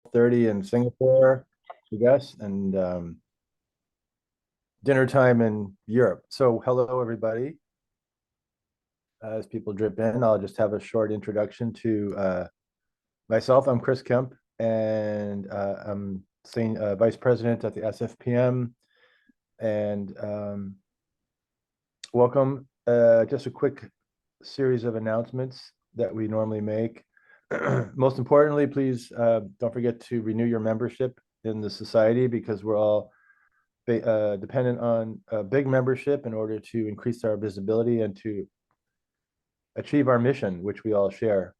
12:30 in Singapore, I guess, and dinner time in Europe. So hello, everybody. As people drip in, I'll just have a short introduction to myself. I'm Chris Kemp, and I'm Vice President at the SFPM. And welcome. Just a quick series of announcements that we normally make. Most importantly, please don't forget to renew your membership in the society, because we're all dependent on a big membership in order to increase our visibility and to achieve our mission, which we all share,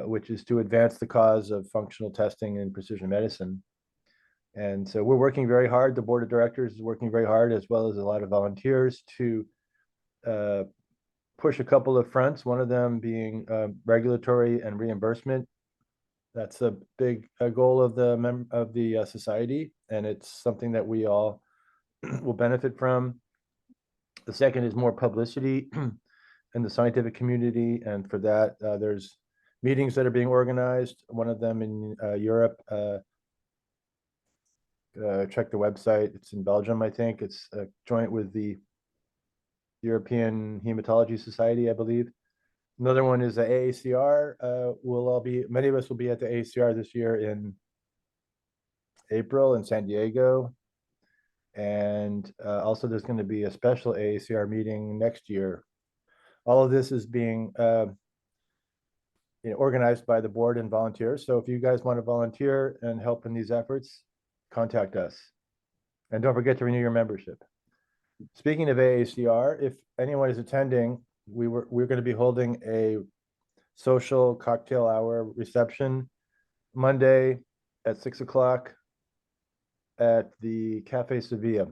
which is to advance the cause of functional testing and precision medicine. And so we're working very hard. The board of directors is working very hard, as well as a lot of volunteers, to push a couple of fronts, one of them being regulatory and reimbursement. That's a big goal of the society, and it's something that we all will benefit from. The second is more publicity in the scientific community, and for that, there's meetings that are being organized. One of them in Europe. Check the website. It's in Belgium, I think. It's joint with the European Hematology Society, I believe. Another one is the AACR. Many of us will be at the AACR this year in April in San Diego. And also there's going to be a special AACR meeting next year. All of this is being organized by the board and volunteers. So if you guys want to volunteer and help in these efforts, contact us. And don't forget to renew your membership. Speaking of AACR, if anyone is attending, we're going to be holding a social cocktail hour reception Monday at 6:00 at the Cafe Sevilla.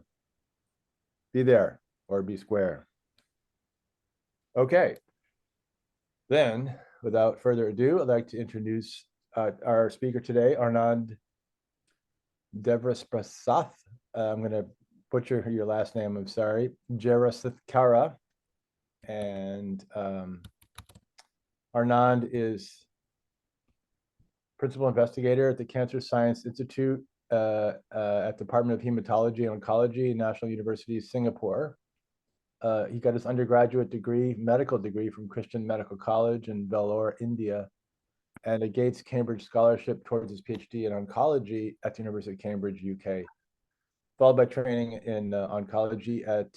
Be there or be square. Okay. Then, without further ado, I'd like to introduce our speaker today, Anand Devraprasath. I'm going to butcher your last name, I'm sorry. Jeyasekharan. And Anand is principal investigator at the Cancer Science Institute at Department of Hematology and Oncology, National University of Singapore. He got his undergraduate degree, medical degree, from Christian Medical College in Vellore, India, and a Gates Cambridge scholarship towards his PhD in oncology at the University of Cambridge, UK, followed by training in oncology at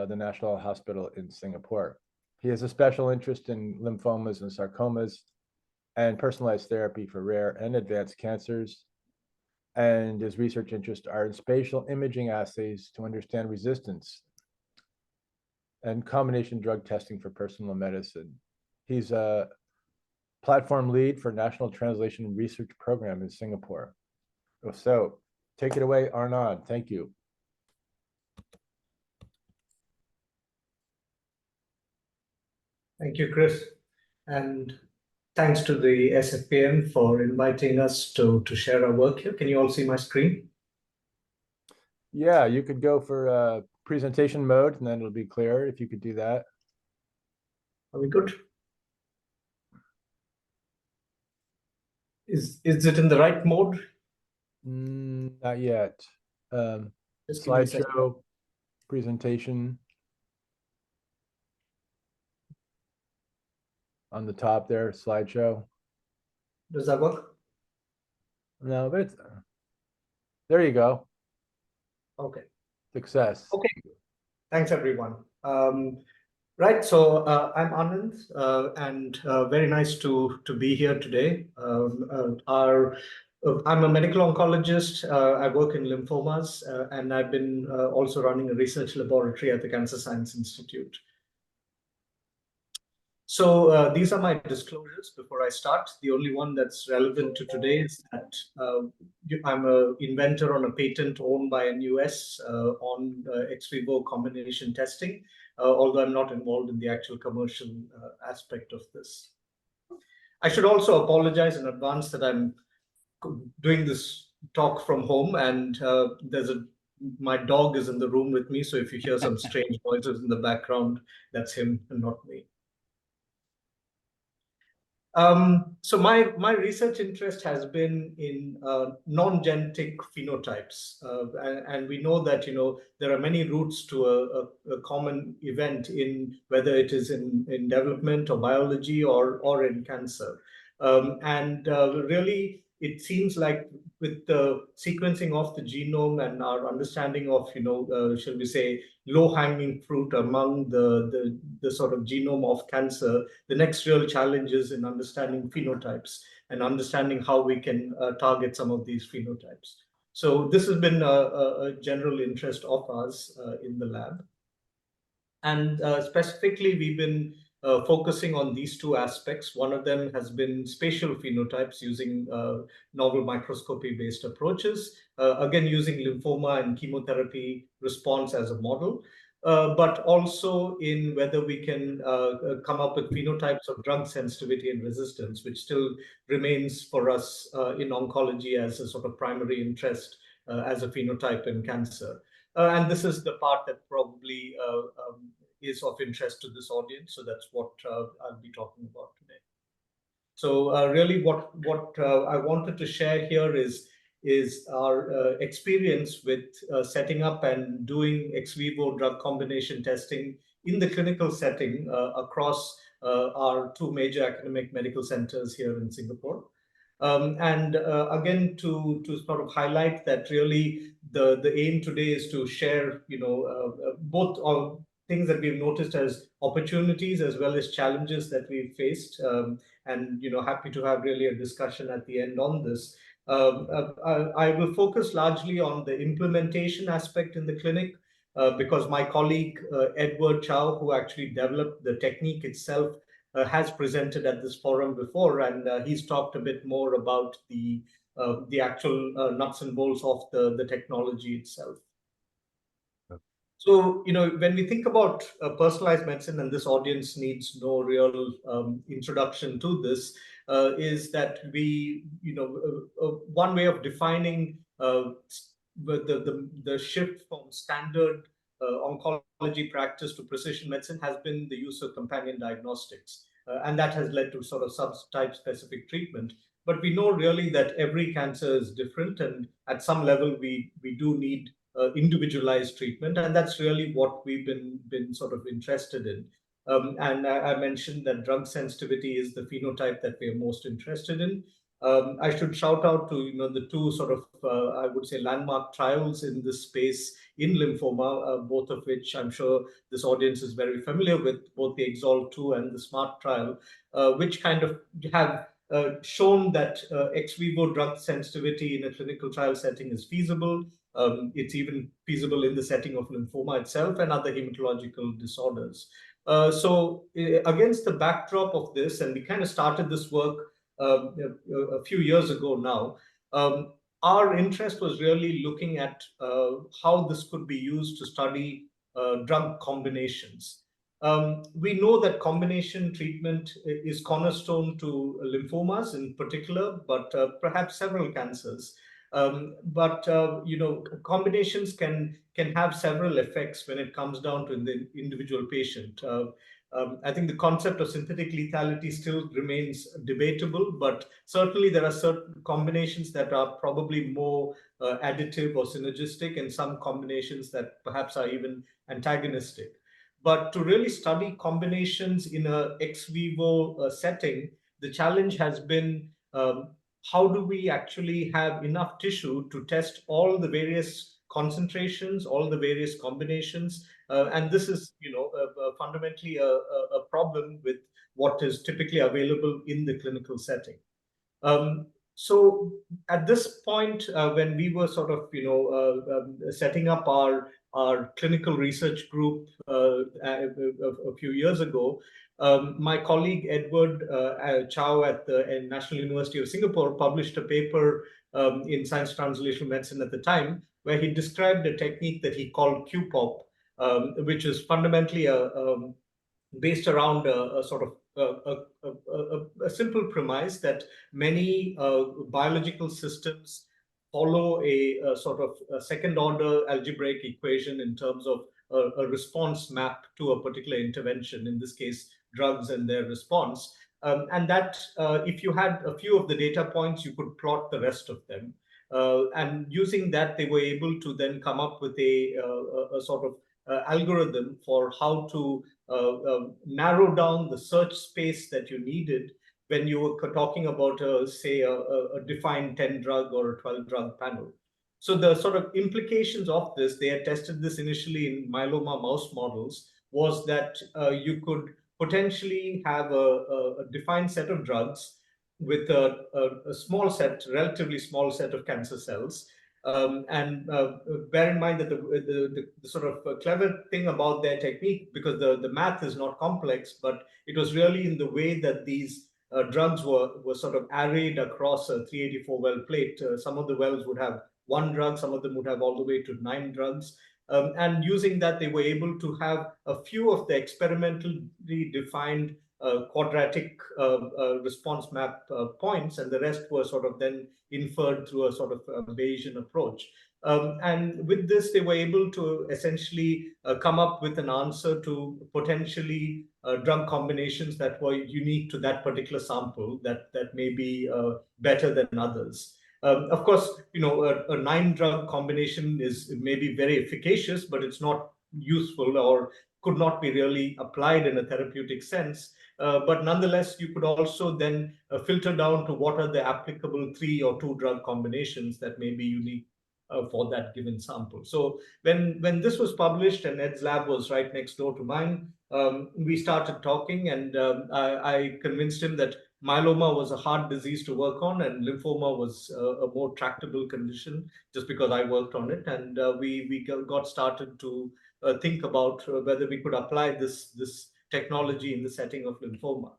the National Hospital in Singapore. He has a special interest in lymphomas and sarcomas and personalized therapy for rare and advanced cancers. And his research interests are in spatial imaging assays to understand resistance and combination drug testing for personal medicine. He's a platform lead for National Translation Research Program in Singapore. So take it away, Anand. Thank you. Thank you, Chris. And thanks to the SFPM for inviting us to share our work here. Can you all see my screen? Yeah, you could go for presentation mode, and then it'll be clear if you could do that. Are we good? Is it in the right mode? Not yet. Slideshow, presentation. On the top there, slideshow. Does that work? No, but it's there you go. Okay. Success. Okay. Thanks, everyone. Right. So I'm Anand, and very nice to be here today. I'm a medical oncologist. I work in lymphomas, and I've been also running a research laboratory at the Cancer Science Institute. So these are my disclosures before I start. The only one that's relevant to today is that I'm an inventor on a patent owned by an US on ex-vivo combination testing, although I'm not involved in the actual commercial aspect of this. I should also apologize in advance that I'm doing this talk from home, and my dog is in the room with me, so if you hear some strange noises in the background, that's him and not me. So my research interest has been in non-genetic phenotypes, and we know that there are many routes to a common event in whether it is in development or biology or in cancer, and really it seems like with the sequencing of the genome and our understanding of shall we say low-hanging fruit among the sort of genome of cancer, the next real challenge is in understanding phenotypes and understanding how we can target some of these phenotypes. So this has been a general interest of ours in the lab. And specifically, we've been focusing on these two aspects. One of them has been spatial phenotypes using novel microscopy-based approaches, again, using lymphoma and chemotherapy response as a model. But also in whether we can come up with phenotypes of drug sensitivity and resistance, which still remains for us in oncology as a sort of primary interest as a phenotype in cancer. And this is the part that probably is of interest to this audience. So that's what I'll be talking about today. So really what I wanted to share here is our experience with setting up and doing ex vivo drug combination testing in the clinical setting across our two major academic medical centers here in Singapore. And again, to sort of highlight that really the aim today is to share, both things that we've noticed as opportunities as well as challenges that we've faced, and happy to have really a discussion at the end on this. I will focus largely on the implementation aspect in the clinic, because my colleague Edward Chow, who actually developed the technique itself, has presented at this forum before, and he's talked a bit more about the actual nuts and bolts of the technology itself. So, when we think about personalized medicine, and this audience needs no real introduction to this, is that one way of defining the shift from standard oncology practice to precision medicine has been the use of companion diagnostics. And that has led to sort of subtype specific treatment. But we know really that every cancer is different, and at some level we do need individualized treatment, and that's really what we've been sort of interested in. And I mentioned that drug sensitivity is the phenotype that we are most interested in. I should shout out to the two sort of I would say landmark trials in this space in lymphoma, both of which I'm sure this audience is very familiar with, both the EXALT-2 and the SMART trial, which kind of have shown that ex vivo drug sensitivity in a clinical trial setting is feasible. It's even feasible in the setting of lymphoma itself and other hematological disorders. So against the backdrop of this, and we kind of started this work a few years ago now, our interest was really looking at how this could be used to study drug combinations. We know that combination treatment is cornerstone to lymphomas in particular, but perhaps several cancers. But combinations can have several effects when it comes down to the individual patient. I think the concept of synthetic lethality still remains debatable, but certainly there are certain combinations that are probably more additive or synergistic, and some combinations that perhaps are even antagonistic. But to really study combinations in a ex vivo setting, the challenge has been how do we actually have enough tissue to test all the various concentrations, all the various combinations, and this is, fundamentally a problem with what is typically available in the clinical setting. So at this point, when we were sort of, setting up our clinical research group a few years ago, my colleague Edward Chow at the National University of Singapore published a paper in Science Translational Medicine at the time, where he described a technique that he called QPOP, which is fundamentally based around a sort of a simple premise that many biological systems follow a sort of a second order algebraic equation in terms of a response map to a particular intervention, in this case, drugs and their response. And that if you had a few of the data points, you could plot the rest of them. And using that, they were able to then come up with a sort of algorithm for how to narrow down the search space that you needed when you were talking about, say, a defined 10 drug or a 12 drug panel. So the sort of implications of this, they had tested this initially in myeloma mouse models, was that you could potentially have a defined set of drugs with a small set, relatively small set of cancer cells. And bear in mind that the sort of clever thing about their technique, because the math is not complex, but it was really in the way that these drugs were sort of arrayed across a 384 well plate. Some of the wells would have one drug, some of them would have all the way to 9 drugs. And using that, they were able to have a few of the experimentally defined quadratic response map points, and the rest were sort of then inferred through a sort of Bayesian approach. And with this, they were able to essentially come up with an answer to potentially drug combinations that were unique to that particular sample, that may be better than others. Of course, a 9-drug combination is maybe very efficacious, but it's not useful or could not be really applied in a therapeutic sense. But nonetheless, you could also then filter down to what are the applicable 3 or 2-drug combinations that may be unique for that given sample. So when this was published and Ed's lab was right next door to mine, we started talking, and I convinced him that myeloma was a hard disease to work on, and lymphoma was a more tractable condition, just because I worked on it. And we got started to think about whether we could apply this technology in the setting of lymphoma.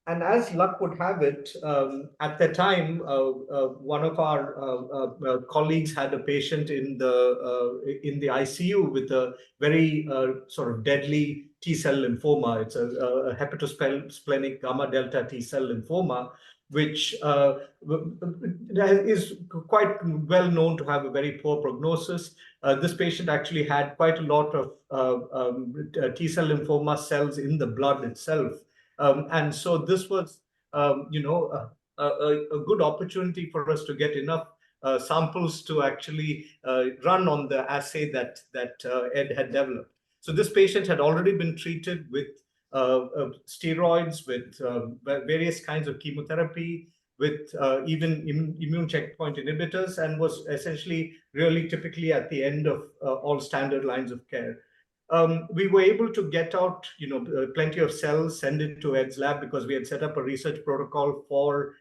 And as luck would have it, at the time, one of our colleagues had a patient in the ICU with a very sort of deadly T-cell lymphoma. It's a hepatosplenic gamma delta T-cell lymphoma, which is quite well known to have a very poor prognosis. This patient actually had quite a lot of T-cell lymphoma cells in the blood itself. And so this was, a good opportunity for us to get enough samples to actually run on the assay that Ed had developed. So this patient had already been treated with steroids, with various kinds of chemotherapy, with even immune checkpoint inhibitors, and was essentially really typically at the end of all standard lines of care. We were able to get out, plenty of cells, send it to Ed's lab, because we had set up a research protocol for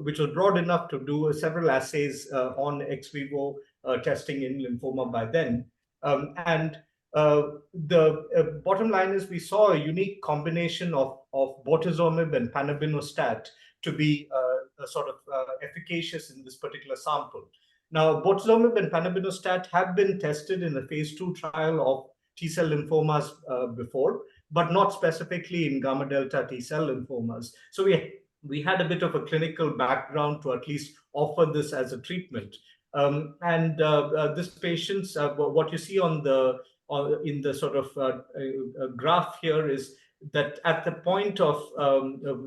which was broad enough to do several assays on ex vivo testing in lymphoma by then. And the bottom line is we saw a unique combination of bortezomib and panabinostat to be sort of efficacious in this particular sample. Now, bortezomib and panabinostat have been tested in a phase 2 trial of T-cell lymphomas before, but not specifically in gamma delta T-cell lymphomas. So we had a bit of a clinical background to at least offer this as a treatment. And this patient's what you see in the sort of graph here is that at the point of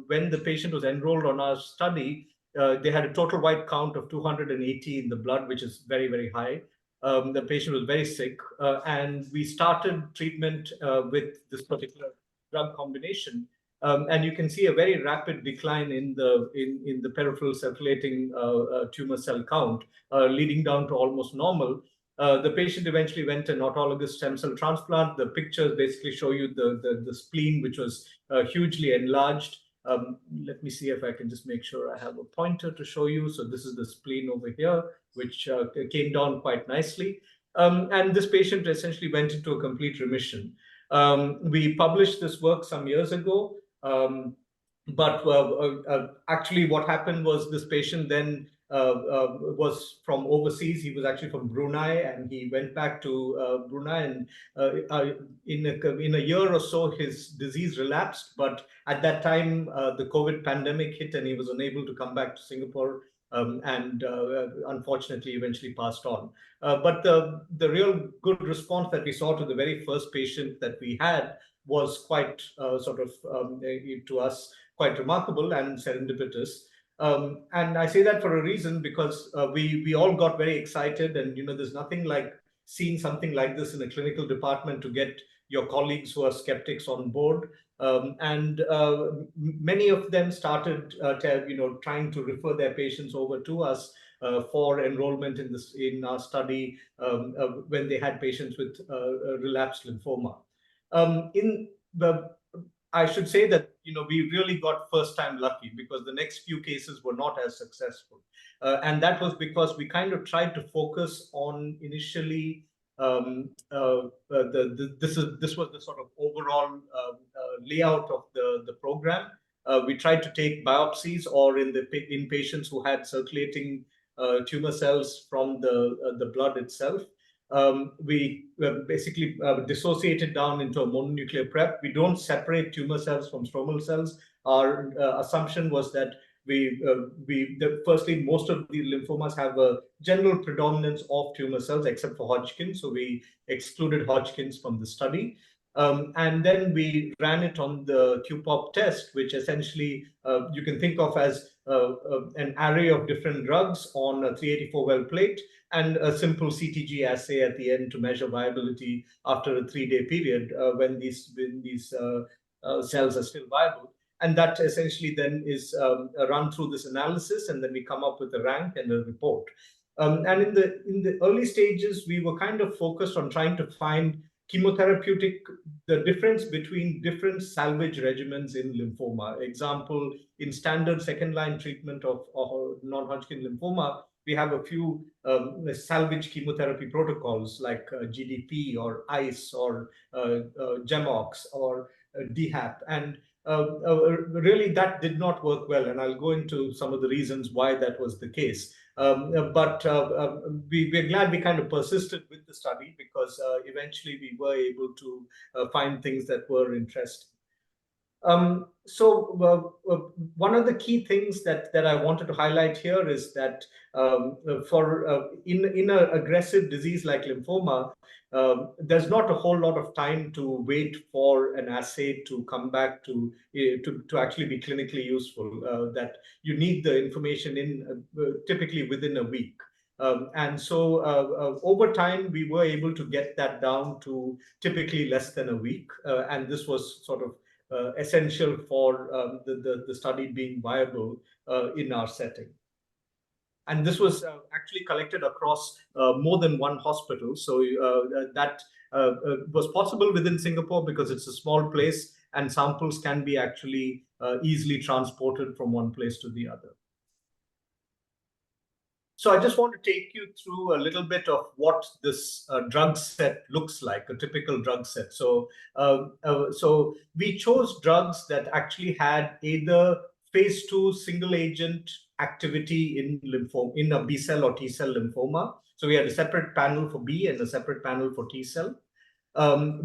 when the patient was enrolled on our study, they had a total white count of 280 in the blood, which is very, very high. The patient was very sick, and we started treatment with this particular drug combination. And you can see a very rapid decline in the peripheral circulating tumor cell count, leading down to almost normal. The patient eventually went an autologous stem cell transplant. The pictures basically show you the spleen, which was hugely enlarged. Let me see if I can just make sure I have a pointer to show you. So this is the spleen over here, which came down quite nicely. And this patient essentially went into a complete remission. We published this work some years ago, but actually what happened was this patient then was from overseas. He was actually from Brunei, and he went back to Brunei, and in a year or so his disease relapsed. But at that time the COVID pandemic hit, and he was unable to come back to Singapore, and unfortunately eventually passed on. But the real good response that we saw to the very first patient that we had was quite to us quite remarkable and serendipitous. And I say that for a reason, because we all got very excited, and there's nothing like seeing something like this in a clinical department to get your colleagues who are skeptics on board. And many of them started, trying to refer their patients over to us for enrollment in our study when they had patients with relapsed lymphoma. In the I should say that we really got first-time lucky, because the next few cases were not as successful, and that was because we kind of tried to focus on initially. This was the sort of overall layout of the program. We tried to take biopsies, or in patients who had circulating tumor cells from the blood itself. We basically dissociated down into a mononuclear prep. We don't separate tumor cells from stromal cells. Our assumption was that firstly, most of the lymphomas have a general predominance of tumor cells, except for Hodgkin. So we excluded Hodgkin's from the study. And then we ran it on the QPOP test, which essentially you can think of as an array of different drugs on a 384-well plate, and a simple CTG assay at the end to measure viability after a 3-day period when these cells are still viable. And that essentially then is run through this analysis, and then we come up with a rank and a report. And in the early stages, we were kind of focused on trying to find the difference between different salvage regimens in lymphoma. Example, in standard second-line treatment of non-Hodgkin lymphoma, we have a few salvage chemotherapy protocols like GDP or ICE or GEMOX or DHAP. And really that did not work well. And I'll go into some of the reasons why that was the case. But we're glad we kind of persisted with the study, because eventually we were able to find things that were interesting. So one of the key things that I wanted to highlight here is that in an aggressive disease like lymphoma, there's not a whole lot of time to wait for an assay to come back to actually be clinically useful. That you need the information in typically within a week. And so over time, we were able to get that down to typically less than a week. And this was sort of essential for the study being viable in our setting. And this was actually collected across more than one hospital. So that was possible within Singapore because it's a small place and samples can be actually easily transported from one place to the other. So I just want to take you through a little bit of what this drug set looks like, a typical drug set. So, so we chose drugs that actually had either phase 2 single agent activity in lymphoma, in a B cell or T cell lymphoma. So we had a separate panel for B and a separate panel for T cell.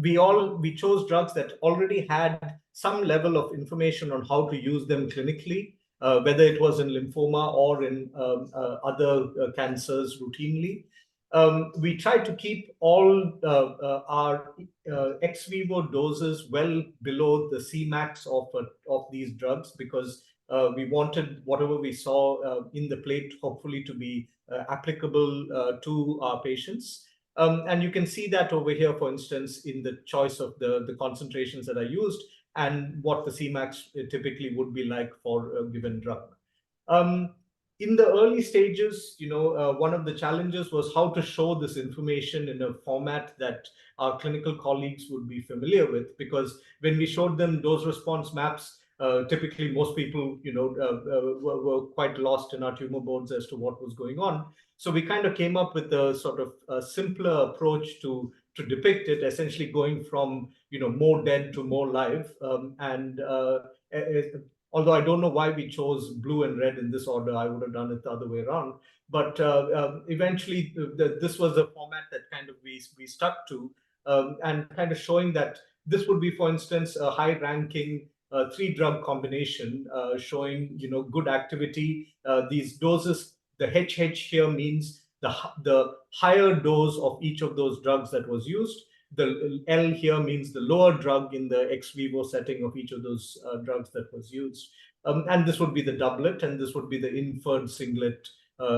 We chose drugs that already had some level of information on how to use them clinically. Whether it was in lymphoma or in other cancers routinely. We tried to keep all our ex-vivo doses well below the Cmax of these drugs, because we wanted whatever we saw in the plate hopefully to be applicable to our patients. And you can see that over here, for instance, in the choice of the concentrations that are used, and what the Cmax typically would be like for a given drug. In the early stages, one of the challenges was how to show this information in a format that our clinical colleagues would be familiar with, because when we showed them dose response maps, typically most people, were quite lost in our tumor boards as to what was going on. So we kind of came up with a sort of a simpler approach to depict it, essentially going from more dead to more live. Although I don't know why we chose blue and red in this order, I would have done it the other way around. But eventually, this was a format that kind of we stuck to, and kind of showing that this would be, for instance, a high-ranking 3-drug combination showing good activity. These doses, the HH here means the higher dose of each of those drugs that was used. the L here means the lower drug in the ex vivo setting of each of those drugs that was used. And this would be the doublet, and this would be the inferred singlet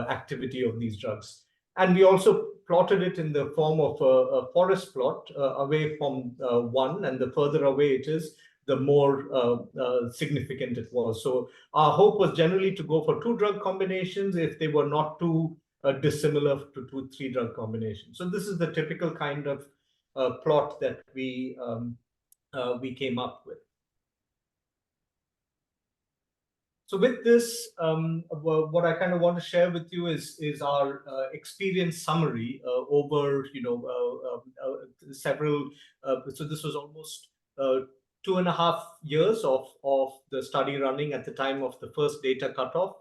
activity of these drugs. And we also plotted it in the form of a forest plot away from 1, and the further away it is, the more significant it was. So our hope was generally to go for 2 drug combinations if they were not too dissimilar to 2-3 drug combinations. So this is the typical kind of plot that we came up with. So with this, what I kind of want to share with you is our experience summary over several. So this was almost 2.5 years of the study running at the time of the first data cutoff.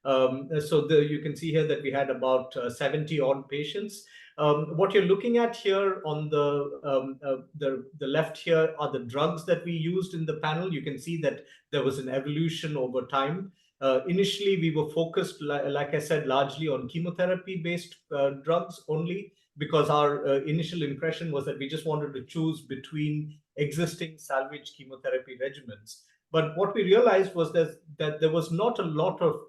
So you can see here that we had about 70 odd patients. What you're looking at here on the left here are the drugs that we used in the panel. You can see that there was an evolution over time. Initially, we were focused, like I said, largely on chemotherapy-based drugs only, because our initial impression was that we just wanted to choose between existing salvage chemotherapy regimens. But what we realized was that there was not a lot of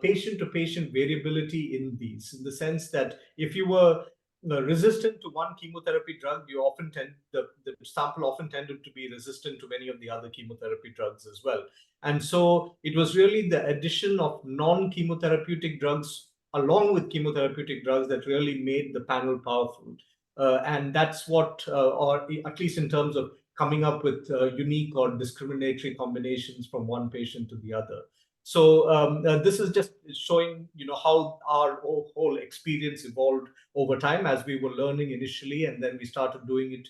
patient-to-patient variability in these, in the sense that if you were resistant to one chemotherapy drug, you often the sample often tended to be resistant to many of the other chemotherapy drugs as well. And so it was really the addition of non-chemotherapeutic drugs along with chemotherapeutic drugs that really made the panel powerful. And that's what, or at least in terms of coming up with unique or discriminatory combinations from one patient to the other. So this is just showing, how our whole experience evolved over time as we were learning initially, and then we started doing it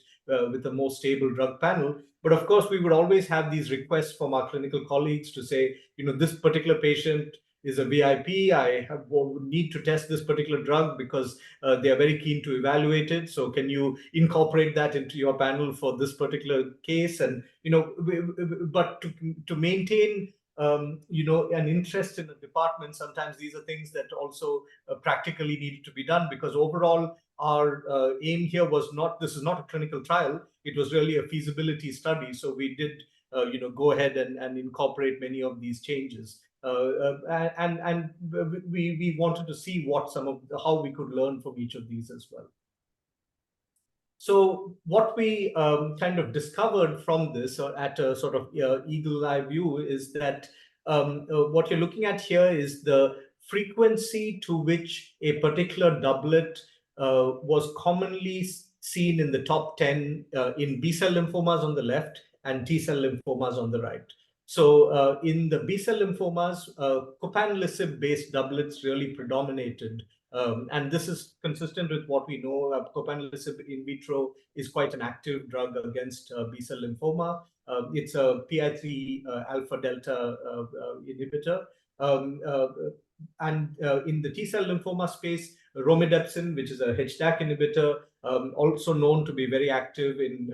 with a more stable drug panel. But of course, we would always have these requests from our clinical colleagues to say, this particular patient is a VIP. I need to test this particular drug because they are very keen to evaluate it. So can you incorporate that into your panel for this particular case? And, but to maintain an interest in the department, sometimes these are things that also practically needed to be done, because overall our aim here was not, this is not a clinical trial, it was really a feasibility study. So we did go ahead and incorporate many of these changes. And we wanted to see what how we could learn from each of these as well. So what we kind of discovered from this, or at a sort of eagle eye view, is that what you're looking at here is the frequency to which a particular doublet was commonly seen in the top 10 in B-cell lymphomas on the left and T-cell lymphomas on the right. So in the B-cell lymphomas, copanlisib-based doublets really predominated. And this is consistent with what we know. Copanlisib in vitro is quite an active drug against B-cell lymphoma. It's a PI3 alpha delta inhibitor. And in the T-cell lymphoma space, romidepsin, which is a HDAC inhibitor, also known to be very active in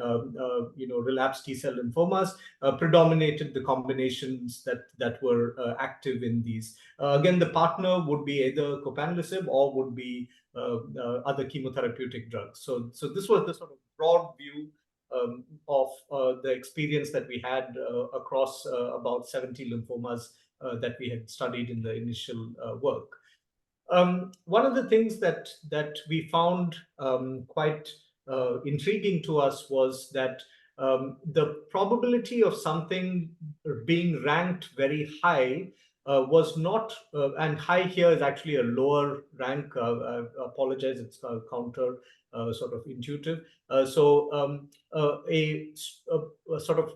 relapsed T-cell lymphomas, predominated the combinations that were active in these. Again, the partner would be either copanlisib or would be other chemotherapeutic drugs. So this was the sort of broad view of the experience that we had across about 70 lymphomas that we had studied in the initial work. One of the things that we found quite intriguing to us was that the probability of something being ranked very high was not, and high here is actually a lower rank. I apologize, it's counter sort of intuitive. So a sort of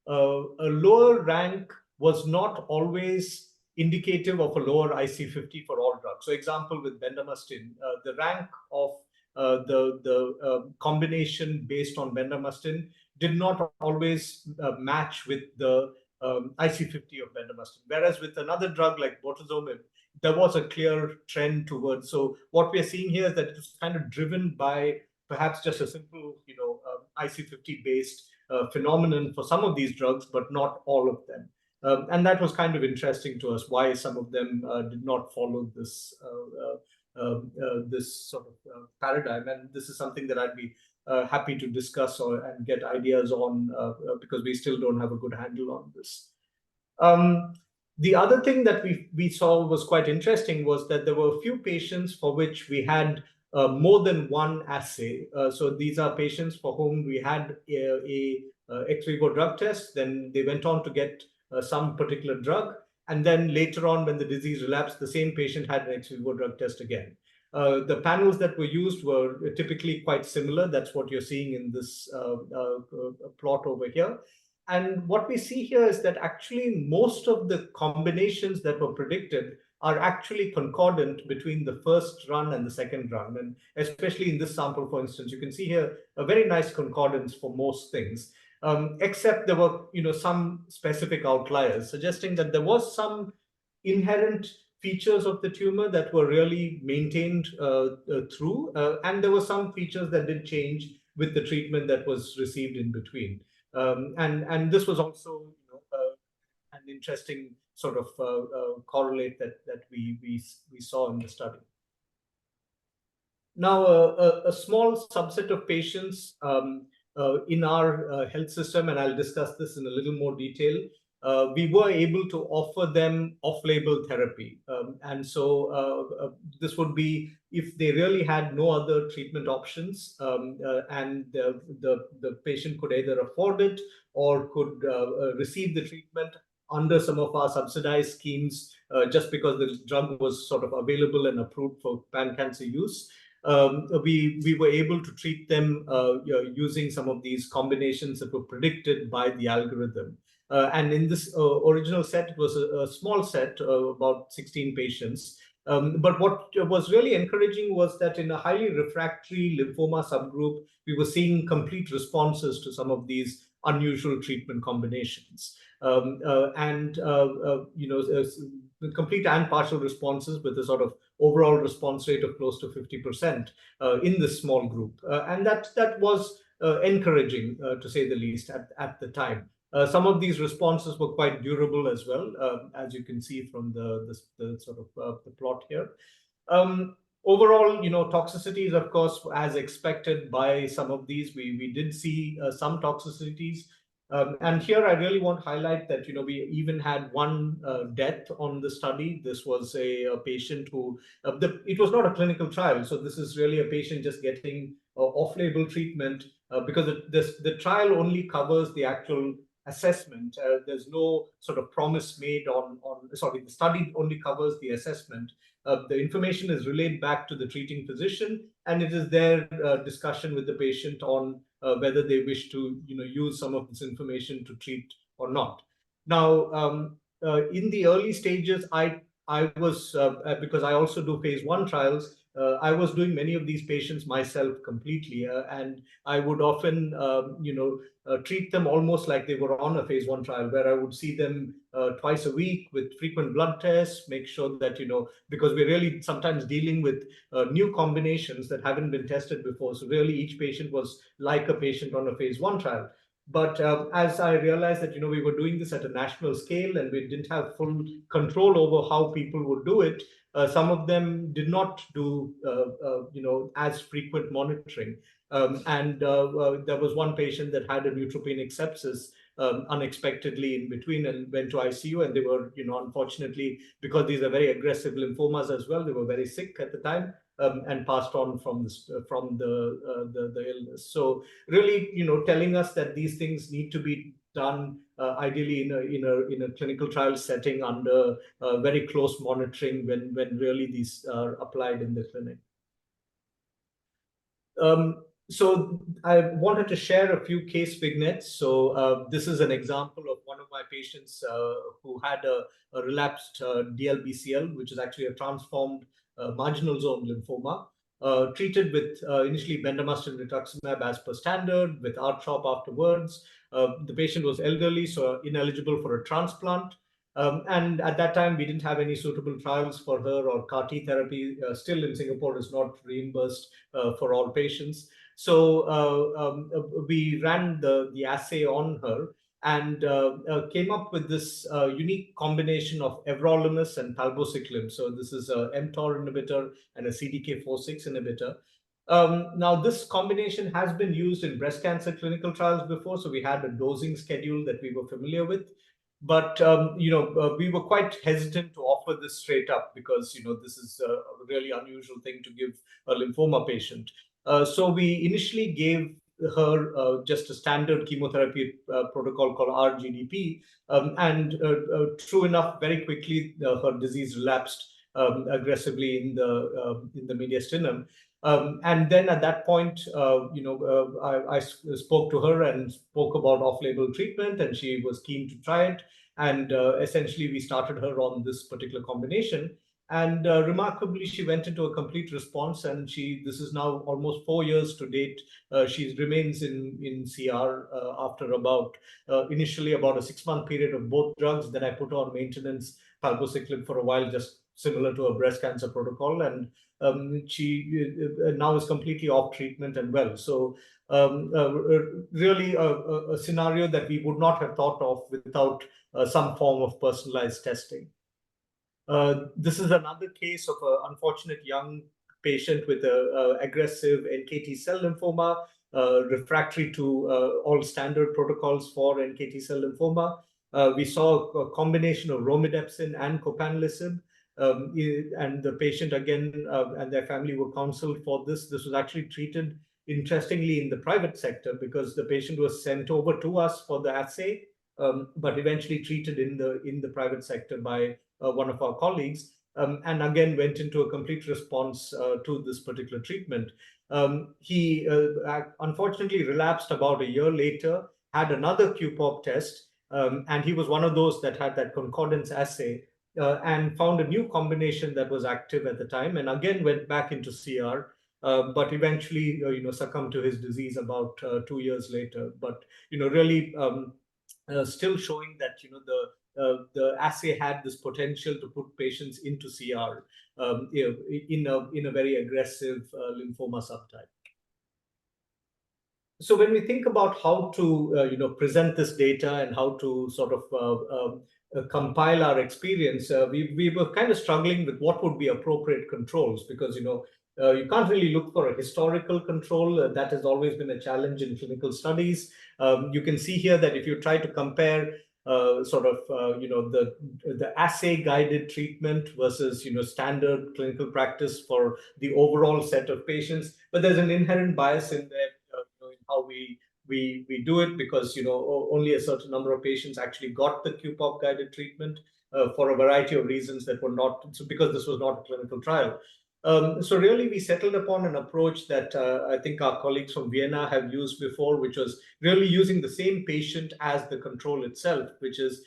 a lower rank was not always indicative of a lower IC50 for all drugs. So example, with bendamustine, the rank of the combination based on bendamustine did not always match with the IC50 of bendamustine. Whereas with another drug like bortezomib, there was a clear trend towards. So what we are seeing here is that it's kind of driven by perhaps just a simple, IC50 based phenomenon for some of these drugs, but not all of them. And that was kind of interesting to us, why some of them did not follow this this sort of paradigm. And this is something that I'd be happy to discuss and get ideas on, because we still don't have a good handle on this. The other thing that we saw was quite interesting was that there were a few patients for which we had more than one assay. So these are patients for whom we had a ex vivo drug test, then they went on to get some particular drug, and then later on when the disease relapsed, the same patient had an ex vivo drug test again. The panels that were used were typically quite similar. That's what you're seeing in this plot over here. And what we see here is that actually most of the combinations that were predicted are actually concordant between the first run and the second run. And especially in this sample, for instance, you can see here a very nice concordance for most things, except there were some specific outliers, suggesting that there was some inherent features of the tumor that were really maintained through, and there were some features that did change with the treatment that was received in between. And this was also an interesting sort of correlate that we saw in the study. Now, a small subset of patients in our health system, and I'll discuss this in a little more detail, we were able to offer them off-label therapy. And so this would be if they really had no other treatment options, and the patient could either afford it or could receive the treatment under some of our subsidized schemes, just because the drug was sort of available and approved for pan-cancer use. We were able to treat them using some of these combinations that were predicted by the algorithm. And in this original set, it was a small set, about 16 patients. But what was really encouraging was that in a highly refractory lymphoma subgroup, we were seeing complete responses to some of these unusual treatment combinations. Complete and partial responses with a sort of overall response rate of close to 50% in this small group. And that was encouraging, to say the least, at the time. Some of these responses were quite durable as well, as you can see from the sort of the plot here. Overall, toxicities, of course, as expected by some of these, we did see some toxicities. And here I really want to highlight that, we even had one death on the study. This was a patient who, it was not a clinical trial. So this is really a patient just getting off-label treatment because the trial only covers the actual assessment. There's no sort of promise made the study only covers the assessment. The information is relayed back to the treating physician, and it is their discussion with the patient on whether they wish to use some of this information to treat or not. Now, in the early stages, I was, because I also do phase 1 trials, I was doing many of these patients myself completely, and I would often, treat them almost like they were on a phase 1 trial, where I would see them twice a week with frequent blood tests, make sure that, because we're really sometimes dealing with new combinations that haven't been tested before. So really each patient was like a patient on a phase 1 trial. But as I realized that, we were doing this at a national scale and we didn't have full control over how people would do it, some of them did not do, as frequent monitoring. And there was one patient that had a neutropenic sepsis unexpectedly in between and went to ICU, and they were, unfortunately, because these are very aggressive lymphomas as well, they were very sick at the time. And passed on from the illness. So really, telling us that these things need to be done ideally in a clinical trial setting under very close monitoring when really these are applied in the clinic. So I wanted to share a few case vignettes. So this is an example of one of my patients who had a relapsed DLBCL, which is actually a transformed marginal zone lymphoma, treated with initially bendamustine rituximab as per standard, with R-CHOP afterwards. The patient was elderly, so ineligible for a transplant. And at that time, we didn't have any suitable trials for her, or CAR T therapy still in Singapore is not reimbursed for all patients. So we ran the assay on her and came up with this unique combination of everolimus and palbociclib. So this is a mTOR inhibitor and a CDK4/6 inhibitor. Now, this combination has been used in breast cancer clinical trials before, so we had a dosing schedule that we were familiar with. But we were quite hesitant to offer this straight up because this is a really unusual thing to give a lymphoma patient. So we initially gave her just a standard chemotherapy protocol called RGDP, and true enough, very quickly her disease relapsed aggressively in the mediastinum. And then at that point, I spoke to her and spoke about off-label treatment, and she was keen to try it. And essentially, we started her on this particular combination. And remarkably, she went into a complete response, and this is now almost 4 years to date. She remains in CR after initially about a 6-month period of both drugs. Then I put on maintenance palbociclib for a while, just similar to a breast cancer protocol, and she now is completely off treatment and well. So really a scenario that we would not have thought of without some form of personalized testing. This is another case of an unfortunate young patient with a aggressive NKT cell lymphoma, refractory to all standard protocols for NKT cell lymphoma. We saw a combination of romidepsin and copanlisib. And the patient again and their family were counseled for this. This was actually treated, interestingly, in the private sector because the patient was sent over to us for the assay, but eventually treated in the private sector by one of our colleagues, and again went into a complete response to this particular treatment. He unfortunately relapsed about a year later, had another QPOP test, and he was one of those that had that concordance assay, and found a new combination that was active at the time, and again went back into CR, but eventually succumbed to his disease about 2 years later. But really still showing that the assay had this potential to put patients into CR in a very aggressive lymphoma subtype. So when we think about how to present this data and how to sort of compile our experience, we were kind of struggling with what would be appropriate controls, because you can't really look for a historical control. That has always been a challenge in clinical studies. You can see here that if you try to compare the assay guided treatment versus standard clinical practice for the overall set of patients, but there's an inherent bias in there in how we do it, because only a certain number of patients actually got the QPOP guided treatment for a variety of reasons that were not, so because this was not a clinical trial. So really, we settled upon an approach that I think our colleagues from Vienna have used before, which was really using the same patient as the control itself, which is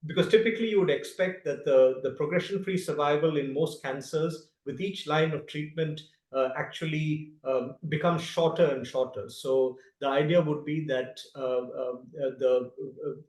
because typically you would expect that the progression-free survival in most cancers with each line of treatment actually becomes shorter and shorter. So the idea would be that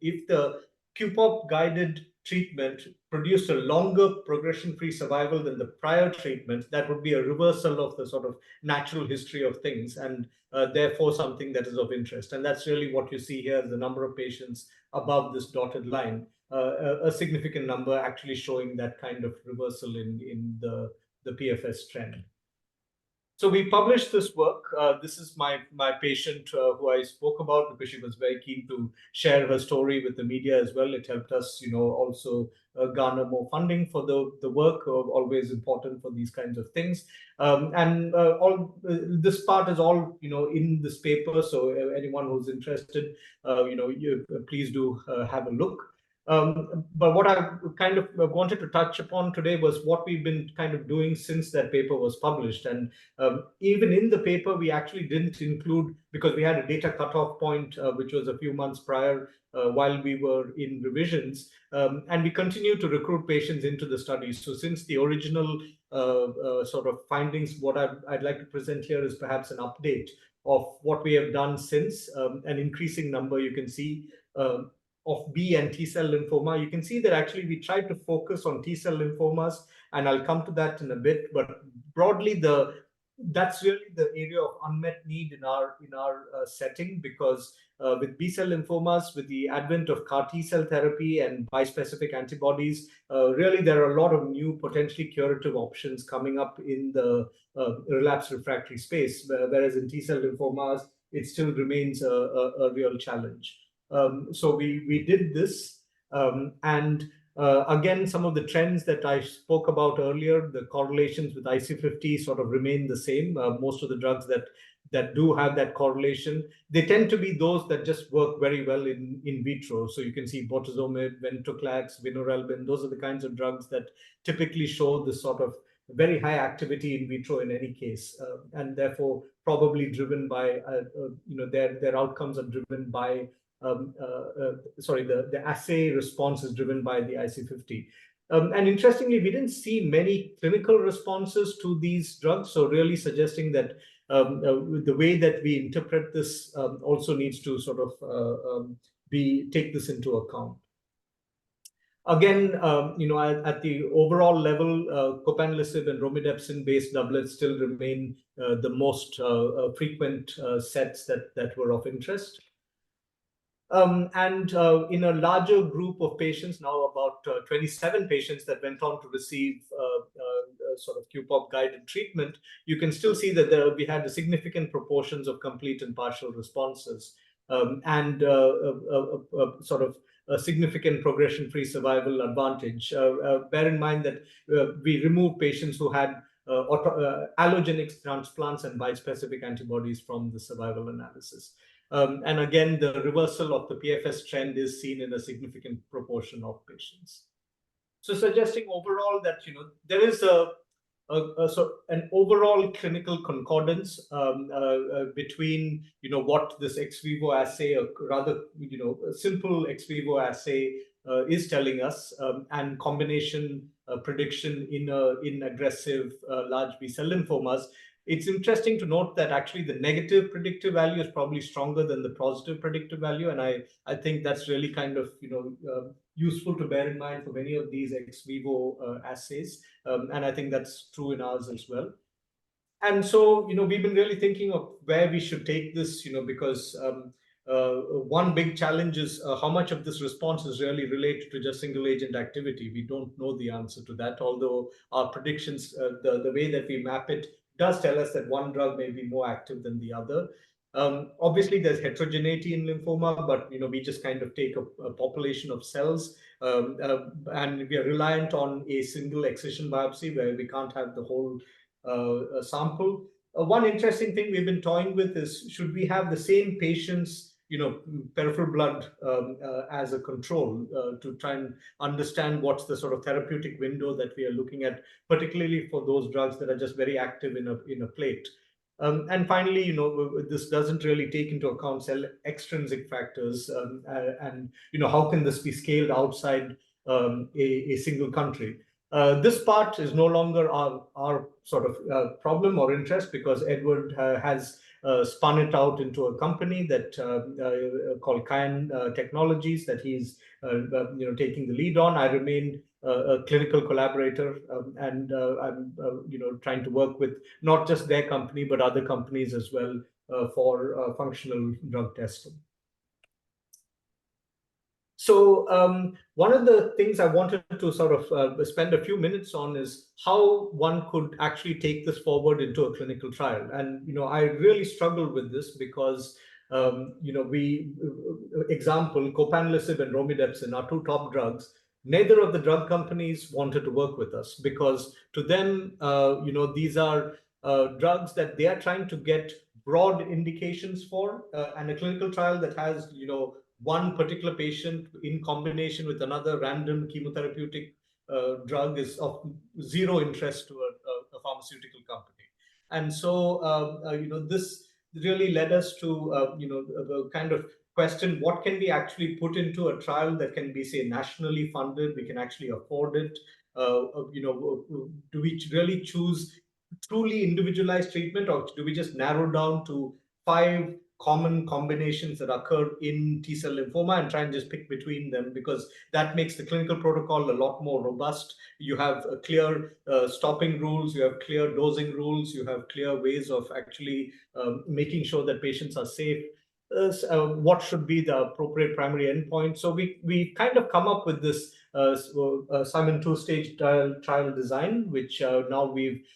if the QPOP guided treatment produced a longer progression-free survival than the prior treatment, that would be a reversal of the sort of natural history of things, and therefore something that is of interest. And that's really what you see here, the number of patients above this dotted line, a significant number actually showing that kind of reversal in the PFS trend. So we published this work. This is my patient who I spoke about, because she was very keen to share her story with the media as well. It helped us, also garner more funding for the work. Always important for these kinds of things. And all this part is all in this paper. So anyone who's interested, please do have a look. But what I kind of wanted to touch upon today was what we've been kind of doing since that paper was published. And even in the paper, we actually didn't include, because we had a data cutoff point, which was a few months prior while we were in revisions. And we continue to recruit patients into the study. So since the original sort of findings, what I'd like to present here is perhaps an update of what we have done since, an increasing number you can see of B and T cell lymphoma. You can see that actually we tried to focus on T cell lymphomas, and I'll come to that in a bit. But broadly, the that's really the area of unmet need in our setting, because with B-cell lymphomas, with the advent of CAR T-cell therapy and bispecific antibodies, really there are a lot of new potentially curative options coming up in the relapse refractory space, whereas in T-cell lymphomas, it still remains a real challenge. So we did this, and again, some of the trends that I spoke about earlier, the correlations with IC50 sort of remain the same. Most of the drugs that do have that correlation, they tend to be those that just work very well in vitro. So you can see bortezomib, venetoclax, vinorelbine. Those are the kinds of drugs that typically show this sort of very high activity in vitro in any case, and therefore probably driven by their outcomes are driven by the assay response is driven by the IC50. And interestingly, we didn't see many clinical responses to these drugs. So really suggesting that the way that we interpret this also needs to sort of take this into account. Again, at the overall level, copanlisib and romidepsin-based doublets still remain the most frequent sets that were of interest. And in a larger group of patients, now about 27 patients that went on to receive sort of QPOP-guided treatment, you can still see that we had significant proportions of complete and partial responses, and sort of a significant progression-free survival advantage. Bear in mind that we removed patients who had allogeneic transplants and bispecific antibodies from the survival analysis. And again, the reversal of the PFS trend is seen in a significant proportion of patients. So suggesting overall that there is an overall clinical concordance between what this ex vivo assay, a rather simple ex vivo assay, is telling us, and combination prediction in aggressive large B-cell lymphomas. It's interesting to note that actually the negative predictive value is probably stronger than the positive predictive value, and I think that's really kind of useful to bear in mind for many of these ex vivo assays, and I think that's true in ours as well. And so we've been really thinking of where we should take this, because one big challenge is how much of this response is really related to just single agent activity. We don't know the answer to that, although our predictions, the way that we map it, does tell us that one drug may be more active than the other. Obviously, there's heterogeneity in lymphoma, but we just kind of take a population of cells, and we are reliant on a single excision biopsy where we can't have the whole sample. One interesting thing we've been toying with is, should we have the same patients, peripheral blood as a control, to try and understand what's the sort of therapeutic window that we are looking at, particularly for those drugs that are just very active in a plate. And finally, this doesn't really take into account cell extrinsic factors, and how can this be scaled outside a single country? This part is no longer our sort of problem or interest, because Edward has spun it out into a company that called Cyan Technologies, that he's taking the lead on. I remain a clinical collaborator, and I'm trying to work with not just their company but other companies as well for functional drug testing. So one of the things I wanted to sort of spend a few minutes on is how one could actually take this forward into a clinical trial. And I really struggled with this because example, copanlisib and romidepsin are two top drugs. Neither of the drug companies wanted to work with us, because to them, these are drugs that they are trying to get broad indications for, and a clinical trial that has one particular patient in combination with another random chemotherapeutic drug is of zero interest to a pharmaceutical company. And so this really led us to kind of question, what can we actually put into a trial that can be, say, nationally funded, we can actually afford it? Do we really choose truly individualized treatment, or do we just narrow down to 5 common combinations that occur in T-cell lymphoma and try and just pick between them, because that makes the clinical protocol a lot more robust. You have clear stopping rules, you have clear dosing rules, you have clear ways of actually making sure that patients are safe. What should be the appropriate primary endpoint? So we kind of come up with this Simon two-stage trial design, which now we've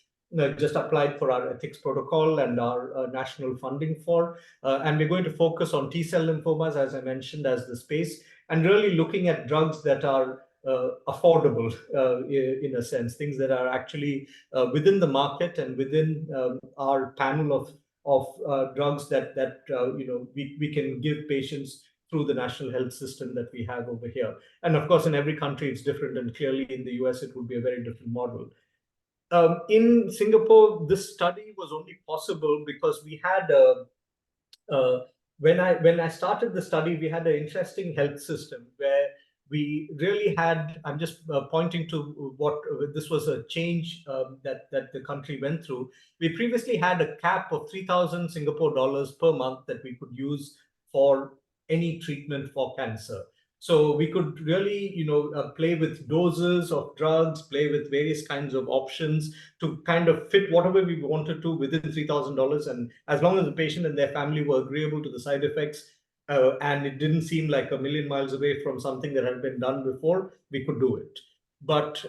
just applied for our ethics protocol and our national funding for. And we're going to focus on T-cell lymphomas, as I mentioned, as the space, and really looking at drugs that are affordable in a sense, things that are actually within the market and within our panel of drugs that we can give patients through the national health system that we have over here. And of course, in every country, it's different. And clearly in the US, it would be a very different model. In Singapore, this study was only possible because we had when I started the study, we had an interesting health system where we really had. I'm just pointing to what this was a change that the country went through. We previously had a cap of 3,000 Singapore dollars per month that we could use for any treatment for cancer. So we could really, play with doses of drugs, play with various kinds of options to kind of fit whatever we wanted to within $3,000. And as long as the patient and their family were agreeable to the side effects, and it didn't seem like a million miles away from something that had been done before, we could do it. But